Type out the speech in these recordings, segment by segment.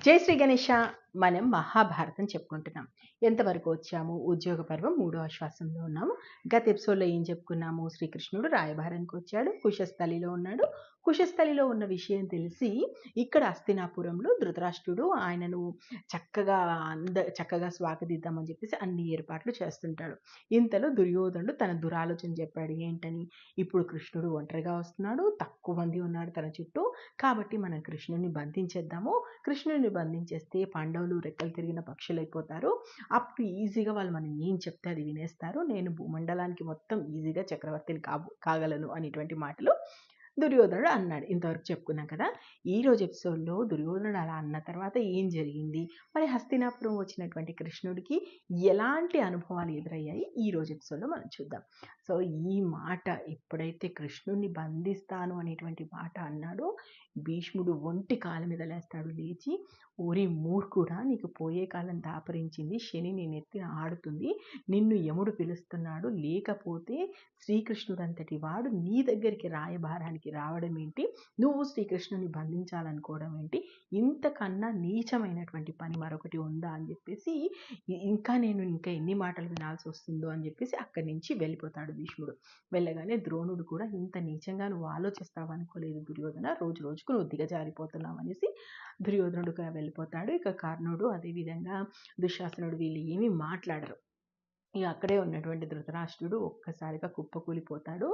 జై శ్రీ గణేష. మనం మహాభారతం చెప్పుకుంటున్నాం. ఎంతవరకు వచ్చాము? ఉద్యోగ పర్వం 3వ ఆశ్వాసంలో ఉన్నాము. గత ఎపిసోడ్లో ఏం చెప్పుకున్నాము? శ్రీకృష్ణుడు రాయబారానికి వచ్చాడు, కుశస్థలిలో ఉన్నాడు. కుశస్థలిలో ఉన్న విషయం తెలిసి ఇక్కడ హస్తినాపురంలో ధృతరాష్ట్రుడు ఆయనను చక్కగా స్వాగతిద్దామని చెప్పేసి అన్ని ఏర్పాట్లు చేస్తుంటాడు. ఇంతలో దుర్యోధనుడు తన దురాలోచన చెప్పాడు. ఏంటని? ఇప్పుడు కృష్ణుడు ఒంటరిగా వస్తున్నాడు, తక్కువ మంది ఉన్నారు తన చుట్టూ, కాబట్టి మనం కృష్ణుని బంధించేద్దాము. కృష్ణుని బంధించేస్తే పాండవులు రెక్కలు తిరిగిన పక్షులు అయిపోతారు. అప్పుడు ఈజీగా వాళ్ళు మనం ఏం చెప్తే అది వినేస్తారు. నేను భూమండలానికి మొత్తం ఈజీగా చక్రవర్తిని కాగలను అనేటువంటి మాటలు దుర్యోధనుడు అన్నాడు. ఇంతవరకు చెప్పుకున్నాం కదా. ఈ రోజు ఎపిసోడ్లో దుర్యోధనుడు అలా అన్న తర్వాత ఏం జరిగింది, మరి హస్తినాపురం వచ్చినటువంటి కృష్ణుడికి ఎలాంటి అనుభవాలు ఎదురయ్యాయి, ఈ రోజు ఎపిసోడ్లో మనం చూద్దాం. సో ఈ మాట ఎప్పుడైతే కృష్ణుడిని బంధిస్తాను అనేటువంటి మాట అన్నాడో, భీష్ముడు ఒంటి కాళ్ళ మీద లేస్తాడు. లేచి, ఓరి మూర్ఖుడా, నీకు పోయే కాలం దాపరించింది, శని నీ నెత్తిన ఆడుతుంది, నిన్ను యముడు పిలుస్తున్నాడు, లేకపోతే శ్రీకృష్ణుడంతటి వాడు నీ దగ్గరికి రాయబారానికి రావడం ఏంటి, నువ్వు శ్రీకృష్ణుని బంధించాలనుకోవడం ఏంటి, ఇంతకన్నా నీచమైనటువంటి పని మరొకటి ఉందా అని చెప్పేసి నేను ఇంకా ఎన్ని మాటలు వినాల్సి వస్తుందో అని చెప్పేసి అక్కడి నుంచి వెళ్ళిపోతాడు భీష్ముడు. వెళ్ళగానే ద్రోణుడు కూడా, ఇంత నీచంగా నువ్వు ఆలోచిస్తావు అనుకోలేదు దుర్యోధన, రోజు రోజుకు నువ్వు దిగజారిపోతున్నావు అనేసి దుర్యోధనుడుగా వెళ్ళిపోతాడు. ఇక కర్ణుడు, అదేవిధంగా దుశ్శాసనుడు వీళ్ళు ఏమీ మాట్లాడరు. ఇక అక్కడే ఉన్నటువంటి ధృతరాష్ట్రుడు ఒక్కసారిగా కుప్పకూలిపోతాడు.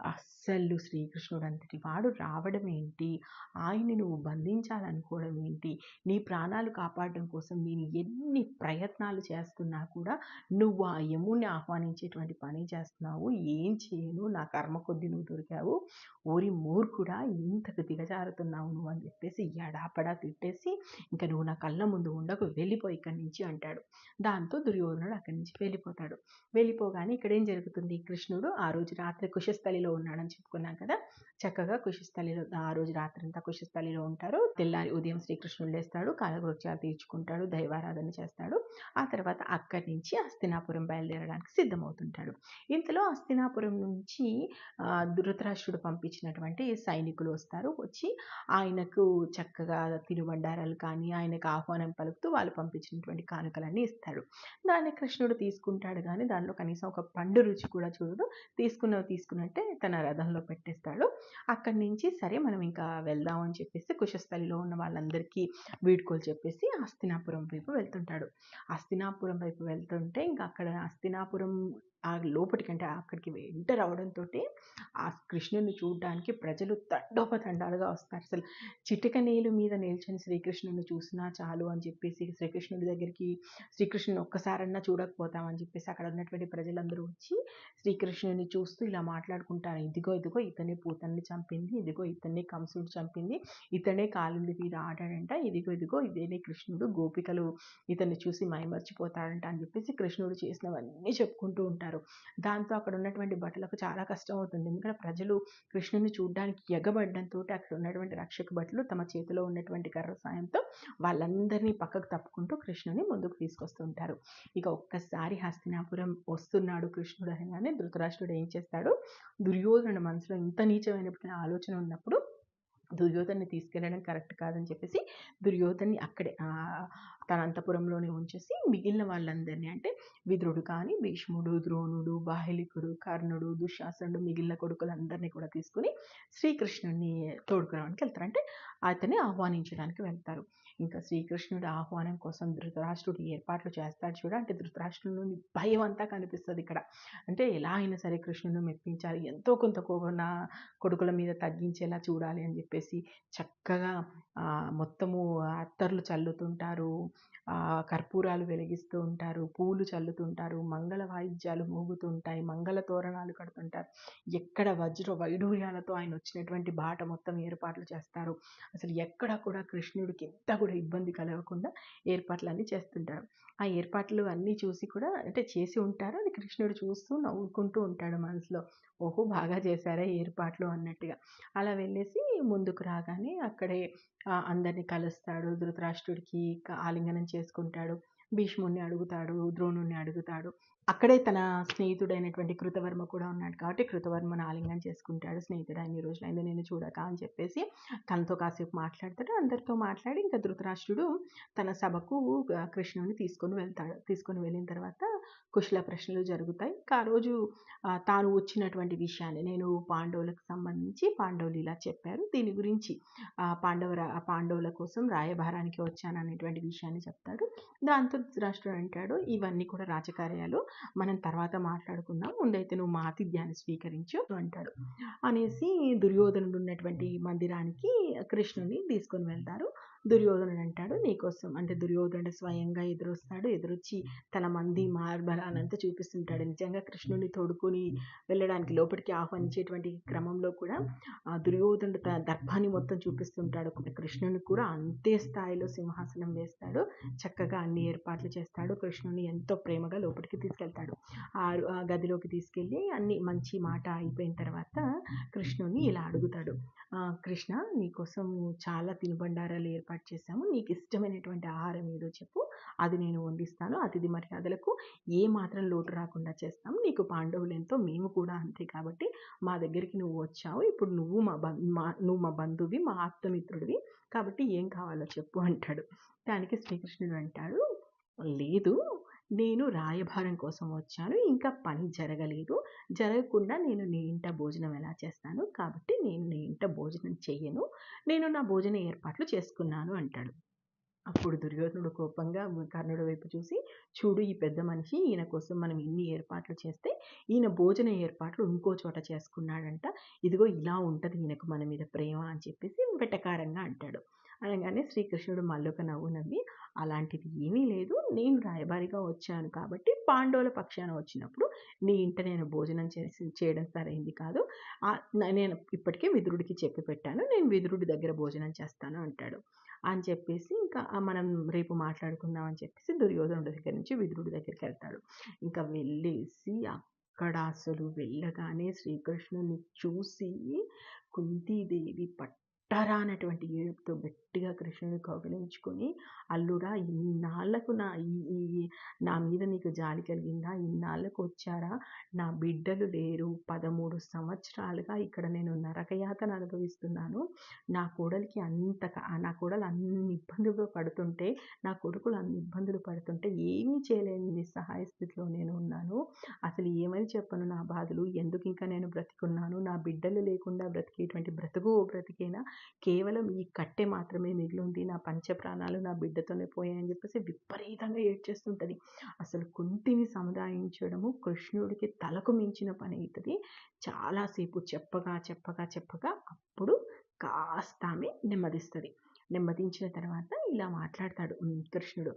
అస్సలు శ్రీకృష్ణుడు అంతటి వాడు రావడం ఏంటి, ఆయన్ని నువ్వు బంధించాలనుకోవడం ఏంటి, నీ ప్రాణాలు కాపాడడం కోసం నేను ఎన్ని ప్రయత్నాలు చేస్తున్నా కూడా నువ్వు ఆ యముని ఆహ్వానించేటువంటి పని చేస్తున్నావు, ఏం చేయను, నా కర్మ కొద్ది నువ్వు దొరికావు, ఓరి మూర్ఖుడా, ఇంతకు దిగజారుతున్నావు నువ్వు అని చెప్పేసి ఎడాపడా తిట్టేసి, ఇంకా నువ్వు నా కళ్ళ ముందు ఉండకు, వెళ్ళిపోయి ఇక్కడి నుంచి అంటాడు. దాంతో దుర్యోధనుడు అక్కడి నుంచి వెళ్ళిపోతాడు. వెళ్ళిపోగానే ఇక్కడ ఏం జరుగుతుంది, కృష్ణుడు ఆ రోజు రాత్రి కుశస్థలిలో ఉన్నాడని చెప్పుకున్నాం కదా. చక్కగా కుశస్థలిలో ఆ రోజు రాత్రి అంతా కుశస్థలిలో ఉంటారు. తెల్లారి ఉదయం శ్రీకృష్ణుడు లేస్తాడు, కాలకృత్యాలు తీర్చుకుంటాడు, దైవారాధన చేస్తాడు. ఆ తర్వాత అక్కడి నుంచి హస్తినాపురం బయలుదేరడానికి సిద్ధమవుతుంటాడు. ఇంతలో హస్తినాపురం నుంచి ధృతరాష్ట్రుడు పంపించినటువంటి సైనికులు వస్తారు. వచ్చి ఆయనకు చక్కగా తినుబండారాలు కానీ, ఆయనకు ఆహ్వానం పలుకుతూ వాళ్ళు పంపించినటువంటి కానుకలన్నీ ఇస్తాడు. దాన్ని కృష్ణుడు తీసుకుంటాడు, కానీ దానిలో కనీసం ఒక పండు రుచి కూడా చూడడు. తీసుకున్నట్టే తన రథంలో పెట్టేస్తాడు. అక్కడి నుంచి సరే మనం ఇంకా వెళ్దాం అని చెప్పేసి కుశస్థలిలో ఉన్న వాళ్ళందరికీ వీడ్కోలు చెప్పేసి హస్తినాపురం వైపు వెళ్తుంటాడు. హస్తినాపురం వైపు వెళ్తుంటే ఇంకా అక్కడ హస్తినాపురం ఆ లోపటికంటే అక్కడికి ఎంటర్ అవడంతో ఆ కృష్ణుని చూడడానికి ప్రజలు తండోపతండాలుగా వస్తారు. అసలు చిటిక నీళ్ళు మీద నిల్చొని శ్రీకృష్ణుని చూసినా చాలు అని చెప్పేసి శ్రీకృష్ణుడి దగ్గరికి శ్రీకృష్ణుని ఒక్కసారన్నా చూడకపోతామని చెప్పేసి అక్కడ ఉన్నటువంటి ప్రజలందరూ వచ్చి శ్రీకృష్ణుని చూస్తూ ఇలా మాట్లాడుకుంటారు. ఇదిగో ఇతనే పూతన్ని చంపింది, ఇదిగో ఇతనే కంసుడు చంపింది, ఇతనే కాలింది మీద ఆడాడంట, ఇదిగో ఇదేనే కృష్ణుడు, గోపికలు ఇతన్ని చూసి మైమర్చిపోతాడంట అని చెప్పేసి కృష్ణుడు చేసినవన్నీ చెప్పుకుంటూ ఉంటారు. దాంతో అక్కడ ఉన్నటువంటి భటులకు చాలా కష్టం అవుతుంది. ఎందుకంటే ప్రజలు కృష్ణుని చూడడానికి ఎగబడ్డంతో అక్కడ ఉన్నటువంటి రక్షక భటులు తమ చేతిలో ఉన్నటువంటి కర్ర సాయంతో వాళ్ళందరినీ పక్కకు తప్పుకుంటూ కృష్ణుని ముందుకు తీసుకొస్తుంటారు. ఇక ఒక్కసారి హస్తినాపురం వస్తున్నాడు కృష్ణుడు అనగానే ధృతరాష్ట్రుడు ఏం చేస్తాడు, దుర్యోధనుడి మనసులో ఇంత నీచమైనటువంటి ఆలోచన ఉన్నప్పుడు దుర్యోధన్ని తీసుకెళ్ళడం కరెక్ట్ కాదని చెప్పేసి దుర్యోధన్ని అక్కడే తన అంతపురంలోనే ఉంచేసి మిగిలిన వాళ్ళందరినీ, అంటే విదురుడు కానీ, భీష్ముడు, ద్రోణుడు, బాహ్లికుడు, కర్ణుడు, దుశ్శాసనుడు, మిగిలిన కొడుకులందరినీ కూడా తీసుకుని శ్రీకృష్ణుడిని తోడుకురావడానికి వెళ్తారు. అంటే అతన్ని ఆహ్వానించడానికి వెళ్తారు. ఇంకా శ్రీకృష్ణుడి ఆహ్వానం కోసం ధృతరాష్ట్రుడు ఏర్పాట్లు చేస్తాడు చూడ. అంటే ధృతరాష్ట్రుడిని భయం అంతా కనిపిస్తుంది ఇక్కడ. అంటే ఎలా అయినా సరే కృష్ణుని మెప్పించాలి, ఎంతో కొంత కోపం నా కొడుకుల మీద తగ్గించేలా చూడాలి అని చెప్పేసి చక్కగా మొత్తము అత్తర్లు చల్లుతుంటారు, కర్పూరాలు వెలిగిస్తూ ఉంటారు, పూలు చల్లుతుంటారు, మంగళ వాయిద్యాలు మోగుతుంటాయి, మంగళ తోరణాలు కడుతుంటారు. ఎక్కడ వజ్ర వైడూర్యాలతో ఆయన వచ్చినటువంటి బాట మొత్తం ఏర్పాట్లు చేస్తారు. అసలు ఎక్కడ కూడా కృష్ణుడికి ఎంత కూడా ఇబ్బంది కలగకుండా ఏర్పాట్లన్నీ చేస్తుంటారు. ఆ ఏర్పాట్లు అన్నీ చూసి కూడా, అంటే చేసి ఉంటారు, అది కృష్ణుడు చూస్తూ నవ్వుకుంటూ ఉంటాడు మనసులో, ఓహో బాగా చేశారా ఏర్పాట్లు అన్నట్టుగా. అలా వెళ్ళేసి ముందుకు రాగానే అక్కడే అందరినీ కలుస్తాడు. ధృతరాష్ట్రుడికి ఆలింగనం చేసుకుంటాడు, భీష్ముడిని అడుగుతాడు, ద్రోణుడిని అడుగుతాడు. అక్కడే తన స్నేహితుడైనటువంటి కృతవర్మ కూడా ఉన్నాడు కాబట్టి కృతవర్మను ఆలింగనం చేసుకుంటాడు. స్నేహితుడా ఇన్ని రోజులైంది నిన్ను చూడక అని చెప్పేసి తనతో కాసేపు మాట్లాడతాడు. అందరితో మాట్లాడి ఇంకా ధృతరాష్ట్రుడు తన సభకు కృష్ణుడిని తీసుకొని వెళ్తాడు. తీసుకొని వెళ్ళిన తర్వాత కుశల ప్రశ్నలు జరుగుతాయి. ఇంకా ఆ రోజు తాను వచ్చినటువంటి విషయాన్ని నేను పాండవులకు సంబంధించి పాండవులు ఇలా చెప్పారు. దీని గురించి పాండవుల కోసం రాయబారానికి వచ్చాననేటువంటి విషయాన్ని చెప్తాడు. దాంతో ధృతరాష్ట్రుడు అంటాడు, ఇవన్నీ కూడా రాజకార్యాలు, మనం తర్వాత మాట్లాడుకుందాం, ముందైతే నువ్వు మా ఆతిథ్యాన్ని స్వీకరించు అంటాడు. అనేసి దుర్యోధనుడు ఉన్నటువంటి మందిరానికి కృష్ణుని తీసుకొని వెళ్తారు. దుర్యోధనుడు అంటాడు, నీకోసం అంటే దుర్యోధనుడు స్వయంగా ఎదురొస్తాడు. ఎదురొచ్చి తన మంది మార్బలానంతా చూపిస్తుంటాడు. నిజంగా కృష్ణుని తోడుకొని వెళ్ళడానికి లోపలికి ఆహ్వానించేటువంటి క్రమంలో కూడా దుర్యోధనుడు తన దర్భాన్ని మొత్తం చూపిస్తుంటాడు. కృష్ణుని కూడా అంతే స్థాయిలో సింహాసనం వేస్తాడు. చక్కగా అన్ని ఏర్పాట్లు చేస్తాడు. కృష్ణుని ఎంతో ప్రేమగా లోపలికి తీసుకెళ్తాడు. ఆ గదిలోకి తీసుకెళ్ళి అన్ని మంచి మాట అయిపోయిన తర్వాత కృష్ణుని ఇలా అడుగుతాడు, కృష్ణ నీకోసం చాలా తినుబండారాలు ఏర్పాటు చేశాము, నీకు ఇష్టమైనటువంటి ఆహారం ఏదో చెప్పు, అది నేను వండిస్తాను. అతిథి మర్యాదలకు ఏ మాత్రం లోటు రాకుండా చేస్తాము. నీకు పాండవులు ఎంతో, మేము కూడా అంతే, కాబట్టి మా దగ్గరికి నువ్వు వచ్చావు, ఇప్పుడు నువ్వు నువ్వు మా బంధువి, మా ఆప్తమిత్రుడివి, కాబట్టి ఏం కావాలో చెప్పు అంటాడు. దానికి శ్రీకృష్ణుడు అంటాడు, లేదు, నేను రాయభారం కోసం వచ్చాను, ఇంకా పని జరగలేదు, జరగకుండా నేను నీ ఇంట భోజనం ఎలా చేస్తాను, కాబట్టి నేను నీ ఇంట భోజనం చెయ్యను, నేను నా భోజన ఏర్పాట్లు చేసుకున్నాను అంటాడు. అప్పుడు దుర్యోధనుడు కోపంగా కర్ణుడి వైపు చూసి, చూడు ఈ పెద్ద మనిషి, ఈయన కోసం మనం ఇన్ని ఏర్పాట్లు చేస్తే ఈయన భోజన ఏర్పాట్లు ఇంకో చోట చేసుకున్నాడంట, ఇదిగో ఇలా ఉంటుంది ఈయనకు మన మీద ప్రేమ అని చెప్పేసి వెటకారంగా అంటాడు. అనగానే శ్రీకృష్ణుడు మళ్ళొక నవ్వు నవ్వి, అలాంటిది ఏమీ లేదు, నేను రాయబారిగా వచ్చాను కాబట్టి పాండవుల పక్షాన వచ్చినప్పుడు నీ ఇంట నేను భోజనం చేయడం సరైంది కాదు, నేను ఇప్పటికే విదురుడికి చెప్పి పెట్టాను, నేను విదురుడి దగ్గర భోజనం చేస్తాను అంటాడు. అని చెప్పేసి ఇంకా మనం రేపు మాట్లాడుకుందాం అని చెప్పేసి దుర్యోధనుడి దగ్గర నుంచి విదురుడి దగ్గరికి వెళ్తాడు. ఇంకా వెళ్ళేసి అక్కడ అసలు వెళ్ళగానే శ్రీకృష్ణుని చూసి కుంతీదేవి పట్టరానటువంటి ఏడుపుతో గట్టిగా కృష్ణుని కౌగిలించుకొని, అల్లుడా ఇన్నాళ్లకు నా మీద నీకు జాలి కలిగిందా, ఇన్నాళ్లకు వచ్చారా, నా బిడ్డలు లేరు, 13 సంవత్సరాలుగా ఇక్కడ నేను నరకయాతన అనుభవిస్తున్నాను, నా కోడలు అన్ని ఇబ్బందులు పడుతుంటే, నా కొడుకులు అన్ని ఇబ్బందులు పడుతుంటే ఏమీ చేయలేని నిస్సహాయ స్థితిలో నేను ఉన్నాను, అసలు ఏమని చెప్పను నా బాధలు, ఎందుకు ఇంకా నేను బ్రతికున్నాను, నా బిడ్డలు లేకుండా బ్రతికేటువంటి బ్రతుకు బ్రతికేనా, కేవలం ఈ కట్టె మాత్రమే మిగిలింది, నా పంచప్రాణాలు నా బిడ్డతోనే పోయాయని చెప్పేసి విపరీతంగా ఏడ్చేస్తుంటుంది. అసలు కుంతిని సముదాయించడము కృష్ణుడికి తలకు మించిన పని అవుతుంది. చాలాసేపు చెప్పగా అప్పుడు కాస్త ఆమె నెమ్మదిస్తుంది. నెమ్మదించిన తర్వాత ఇలా మాట్లాడతాడు కృష్ణుడు,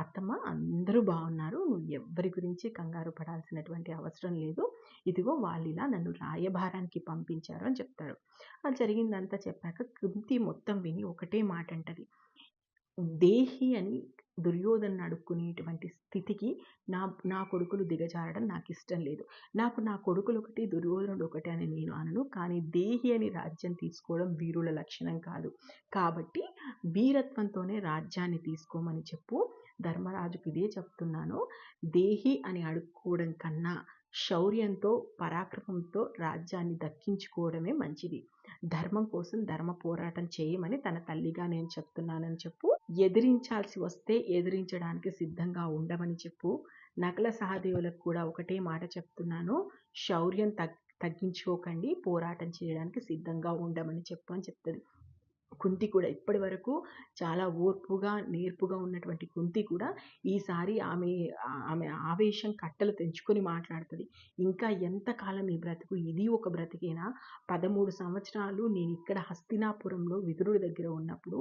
అత్తమ్మ అందరూ బాగున్నారు, నువ్వు ఎవ్వరి గురించి కంగారు పడాల్సినటువంటి అవసరం లేదు, ఇదిగో వాళ్ళు ఇలా నన్ను రాయబారానికి పంపించారు అని చెప్తాడు. అది జరిగిందంతా చెప్పాక కుంతి మొత్తం విని ఒకటే మాట అంటది, దేహి అని దుర్యోధను అడుక్కునేటువంటి స్థితికి నా కొడుకులు దిగజారడం నాకు ఇష్టం లేదు. నాకు నా కొడుకులు ఒకటి, దుర్యోధనుడు ఒకటి అని నేను అనను, కానీ దేహి అని రాజ్యం తీసుకోవడం వీరుల లక్షణం కాదు, కాబట్టి వీరత్వంతోనే రాజ్యాన్ని తీసుకోమని చెప్పు. ధర్మరాజుకు ఇదే చెప్తున్నాను, దేహి అని అడుక్కోవడం కన్నా శౌర్యంతో పరాక్రమంతో రాజ్యాన్ని దక్కించుకోవడమే మంచిది. ధర్మం కోసం ధర్మ పోరాటం చేయమని తన తల్లిగా నేను చెప్తున్నానని చెప్పు. ఎదిరించాల్సి వస్తే ఎదిరించడానికి సిద్ధంగా ఉండమని చెప్పు. నకుల సహదేవులకు కూడా ఒకటే మాట చెప్తున్నాను, శౌర్యం తగ్గించుకోకండి, పోరాటం చేయడానికి సిద్ధంగా ఉండమని చెప్పు అని చెప్తుంది. కుంతి కూడా ఇప్పటి వరకు చాలా ఓర్పుగా నేర్పుగా ఉన్నటువంటి కుంతి కూడా ఈసారి ఆమె ఆవేశం కట్టలు తెంచుకొని మాట్లాడుతుంది. ఇంకా ఎంతకాలం ఈ బ్రతుకు, ఇది ఒక బ్రతికేనా, 13 సంవత్సరాలు నేను ఇక్కడ హస్తినాపురంలో విదురుడి దగ్గర ఉన్నప్పుడు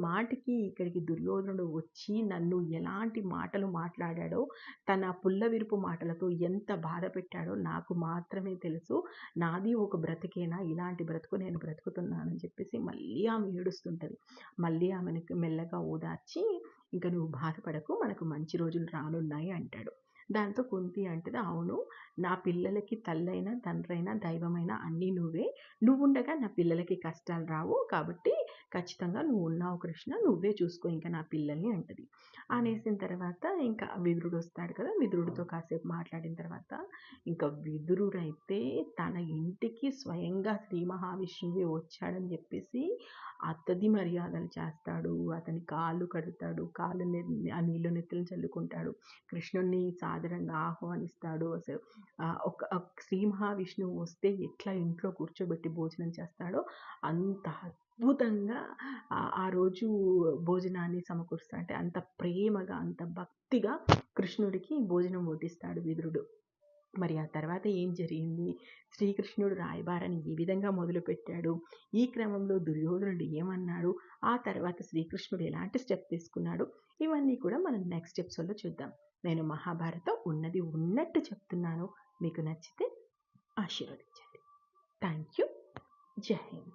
మాటికి ఇక్కడికి దుర్యోధనుడు వచ్చి నన్ను ఎలాంటి మాటలు మాట్లాడాడో, తన పుల్లవిరుపు మాటలతో ఎంత బాధ పెట్టాడో నాకు మాత్రమే తెలుసు, నాది ఒక బ్రతికేనా, ఇలాంటి బ్రతుకు నేను బ్రతుకుతున్నానని చెప్పేసి మళ్ళీ ఆమె ఏడుస్తుంటుంది. మళ్ళీ ఆమెను మెల్లగా ఓదార్చి, ఇంకా నువ్వు బాధపడకు, మనకు మంచి రోజులు రానున్నాయి అంటాడు. దాంతో కుంతి అంటది, అవును, నా పిల్లలకి తల్లైనా తండ్రైనా దైవమైనా అన్నీ నువ్వే. నువ్వుండగా నా పిల్లలకి కష్టాలు రావు. కాబట్టి ఖచ్చితంగా నువ్వు ఉన్నావు కృష్ణ, నువ్వే చూసుకో ఇంకా నా పిల్లల్ని అంటది. అనేసిన తర్వాత ఇంకా విదురుడు వస్తాడు కదా, విదురుడితో కాసేపు మాట్లాడిన తర్వాత ఇంకా విదురుడైతే తన ఇంటికి స్వయంగా శ్రీ మహావిష్ణువే వచ్చాడని చెప్పేసి అతది మర్యాదలు చేస్తాడు. అతని కాళ్ళు కడుగుతాడు, ఆ నీళ్ళు నెత్తిన చల్లుకుంటాడు, కృష్ణుడిని సాదరంగా ఆహ్వానిస్తాడు. అసలు శ్రీ మహావిష్ణువు వస్తే ఎట్లా ఇంట్లో కూర్చోబెట్టి భోజనం చేస్తాడో అంత అద్భుతంగా ఆ రోజు భోజనాన్ని సమకూరుస్తాడు. అంటే అంత ప్రేమగా, అంత భక్తిగా కృష్ణుడికి భోజనం వడ్డిస్తాడు విదురుడు. మరి ఆ తర్వాత ఏం జరిగింది, శ్రీకృష్ణుడు రాయబారాన్ని ఏ విధంగా మొదలుపెట్టాడు, ఈ క్రమంలో దుర్యోధనుడు ఏమన్నాడు, ఆ తర్వాత శ్రీకృష్ణుడు ఎలాంటి స్టెప్ తీసుకున్నాడు, ఇవన్నీ కూడా మనం నెక్స్ట్ ఎపిసోడ్లో చూద్దాం. నేను మహాభారతం ఉన్నది ఉన్నట్టు చెప్తున్నాను. మీకు నచ్చితే ఆశీర్వదించండి. Thank you. జై హింద్.